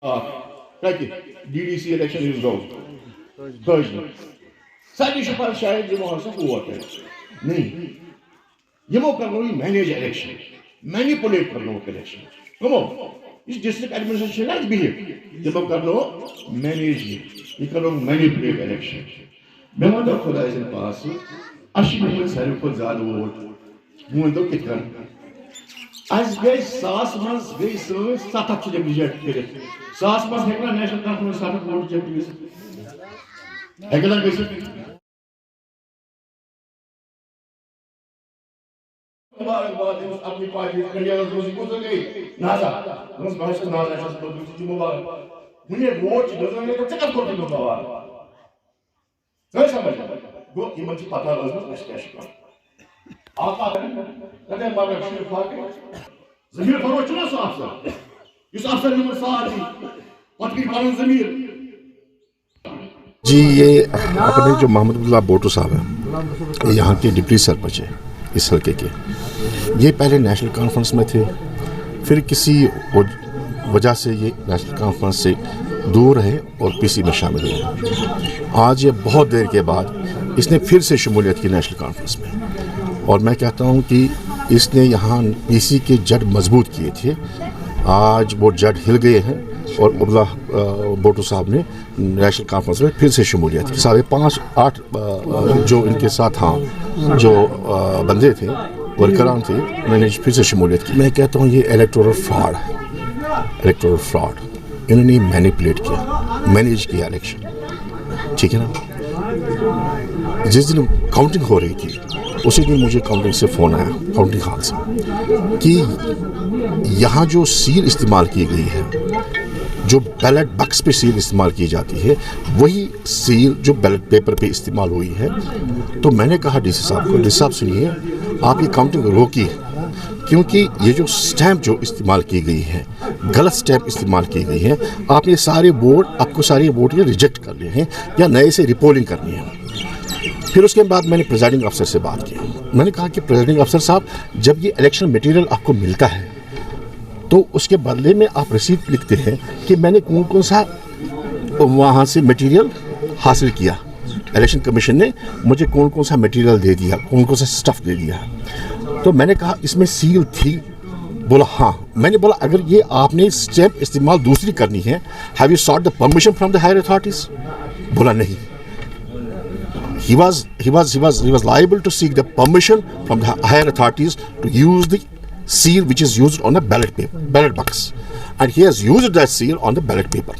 DDC election is wrong. Thursday. Sadi Shapar Shahid Jimohasa vote. Nahi. Yemo karno manage election. Manipulate karno election. Come on. This district administration has behave. Yemo karno manage. You karno manipulate election. Memando Khuda is in pass. Ashmi Sarif ko zyada vote. Mundo kitkan. As gay saas mas gay so satak chile reject kare. Saas mas hekla national conference satak vote reject kare. Hekla gay अपनी party India में दूसरी को तो गई NASA उस भाषा NASA ऐसा तो दूसरी मुबारक मुझे वोट दोनों ने तो चेकअप करते लोग आवार नहीं समझ वो इमन की पता लगा उस कैश का आका कदे मारे शेर फाके ज़मीर फरो चुना सो अफसर इस अफसर ने साथी पटकी कानून ज़मीर जी ये अपने जो मोहम्मद अब्दुल्ला बोटो साहब हैं यहाँ के डिप्टी सरपंच हैं इस हल्के के, ये पहले नेशनल कॉन्फ्रेंस में थे, फिर किसी वजह से ये नेशनल कॉन्फ्रेंस से दूर रहे और पीसी में शामिल हुए। आज ये बहुत देर के बाद इसने फिर से शमूलियत की नेशनल कॉन्फ्रेंस में, और मैं कहता हूँ कि इसने यहाँ पीसी के जड़ मजबूत किए थे, आज वो जड़ हिल गए हैं और अब्दुल्ला बोटो साहब ने नेशनल कॉन्फ्रेंस में फिर से शमूलियत की। 5.5-8 जो इनके साथ हाँ जो बंदे थे वर्करान थे उन्होंने फिर से शमूलियत की। मैं कहता हूँ ये इलेक्टोरल फ्रॉड है, इलेक्टोरल फ्रॉड। इन्होंने मैनिपुलेट किया, मैनेज किया इलेक्शन, ठीक है ना। जिस दिन काउंटिंग हो रही थी उसी दिन मुझे काउंटिंग से फ़ोन आया, काउंटिंग हॉल से, कि यहाँ जो सील इस्तेमाल की गई है, जो बैलेट बक्स पे सील इस्तेमाल की जाती है, वही सील जो बैलेट पेपर पे इस्तेमाल हुई है। तो मैंने कहा डीसी साहब को, डीसी साहब सुनिए, आप ये काउंटिंग रोकिए, क्योंकि ये जो स्टैंप जो इस्तेमाल की गई है, गलत स्टैंप इस्तेमाल की गई है। आप ये सारे वोट, आपको सारे वोट ये रिजेक्ट करने हैं या नए से रिपोलिंग करनी है। फिर उसके बाद मैंने प्रिजाइडिंग अफसर से बात की। मैंने कहा कि प्रिजाइडिंग अफसर साहब, जब ये इलेक्शन मटेरियल आपको मिलता है तो उसके बदले में आप रसीद लिखते हैं कि मैंने कौन कौन सा वहाँ से मटेरियल हासिल किया, इलेक्शन कमीशन ने मुझे कौन कौन सा मटेरियल दे दिया, कौन कौन सा स्टफ़ दे दिया। तो मैंने कहा इसमें सील थी? बोला हाँ। मैंने बोला अगर ये आपने स्टैंप इस्तेमाल दूसरी करनी है, have you sought the permission from the higher authorities? बोला नहीं। He was liable to seek the permission from the higher authorities to use the seal which is used on a ballot box, and he has used that seal on the ballot paper.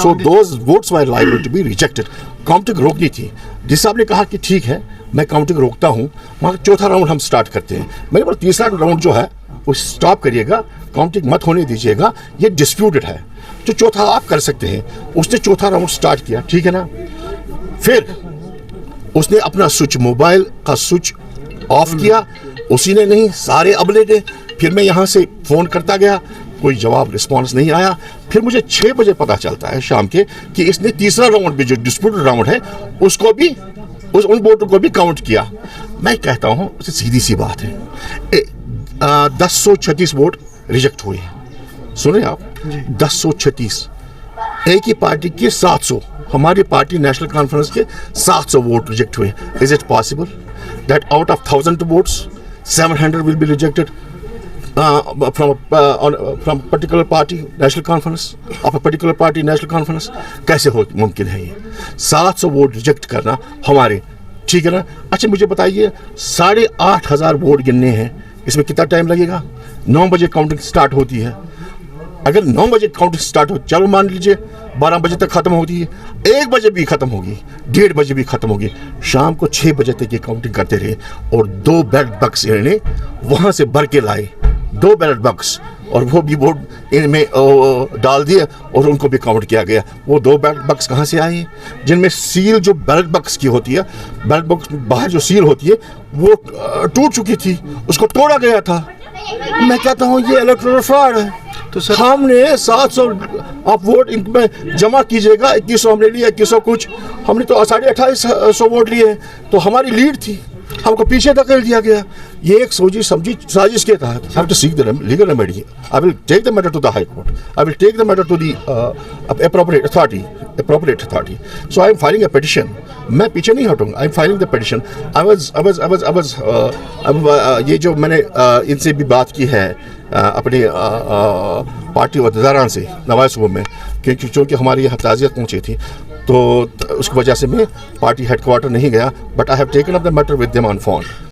So those votes were liable to be rejected. Counting रोकनी थी। जिस साहब ने कहा कि ठीक है मैं काउंटिंग रोकता हूँ, वहाँ चौथा राउंड हम स्टार्ट करते हैं। मैंने बोला तीसरा राउंड जो है वो स्टॉप करिएगा, काउंटिंग मत होने दीजिएगा, ये डिस्प्यूटेड है, जो चौथा आप कर सकते हैं। उसने चौथा राउंड स्टार्ट किया, ठीक है ना। फिर उसने अपना स्विच, मोबाइल का स्विच ऑफ किया, उसी ने नहीं सारे अबले ने। फिर मैं यहाँ से फ़ोन करता गया, कोई जवाब रिस्पांस नहीं आया। फिर मुझे 6 बजे पता चलता है शाम के कि इसने तीसरा राउंड भी जो डिस्प्यूटेड राउंड है उसको भी उन वोटों को भी काउंट किया। मैं कहता हूँ सीधी सी बात है, 1036 वोट रिजेक्ट हुए हैं। सुने आप, 1036, एक ही पार्टी के 700, हमारी पार्टी नेशनल कॉन्फ्रेंस के 700 वोट रिजेक्ट हुए। Is it possible that out of 1000 votes 700 will be rejected from particular party national conference of a particular party national conference? कैसे हो मुमकिन है ये 700 वोट रिजेक्ट करना हमारे, ठीक है ना। अच्छा मुझे बताइए 8,500 वोट गिनने हैं, इसमें कितना टाइम लगेगा? 9 बजे काउंटिंग स्टार्ट होती है। अगर 9 बजे काउंटिंग स्टार्ट हो, चलो मान लीजिए 12 बजे तक ख़त्म होती है, 1 बजे भी ख़त्म होगी, 1:30 बजे भी ख़त्म होगी, शाम को 6 बजे तक ये काउंटिंग करते रहे। और 2 बैलेट बक्स इन्होंने वहाँ से भर के लाए, 2 बैलेट बक्स, और वो भी वोट इनमें डाल दिए और उनको भी काउंट किया गया। वो 2 बैलेट बक्स कहाँ से आए, जिनमें सील जो बैलेट बक्स की होती है, बैलेट बक्स बाहर जो सील होती है वो टूट चुकी थी, उसको तोड़ा गया था। मैं कहता हूँ ये इलेक्टोरल फ्रॉड है। तो सर हमने 700 आप वोट इनमें जमा कीजिएगा, 2100 हमने लिया, 2100 कुछ, हमने तो 2850 वोट लिए, तो हमारी लीड थी, हमको पीछे धकेल दिया गया। یہ ایک سوچی سمجھی سازش کے تحت I have to seek the legal remedy. I will take the matter to the High Court. I will take the matter to the appropriate authority. So I am filing a petition. میں پیچھے نہیں ہٹوں گا. I am filing the petition. I was یہ جو میں نے ان سے بھی بات کی ہے اپنی پارٹی عہدیداران سے نوائے صوبوں میں, کیونکہ چونکہ ہماری یہاں تعزیت پہنچی تھی تو اس کی وجہ سے میں پارٹی ہیڈ کوارٹر نہیں گیا, but I have taken up the matter with them on phone.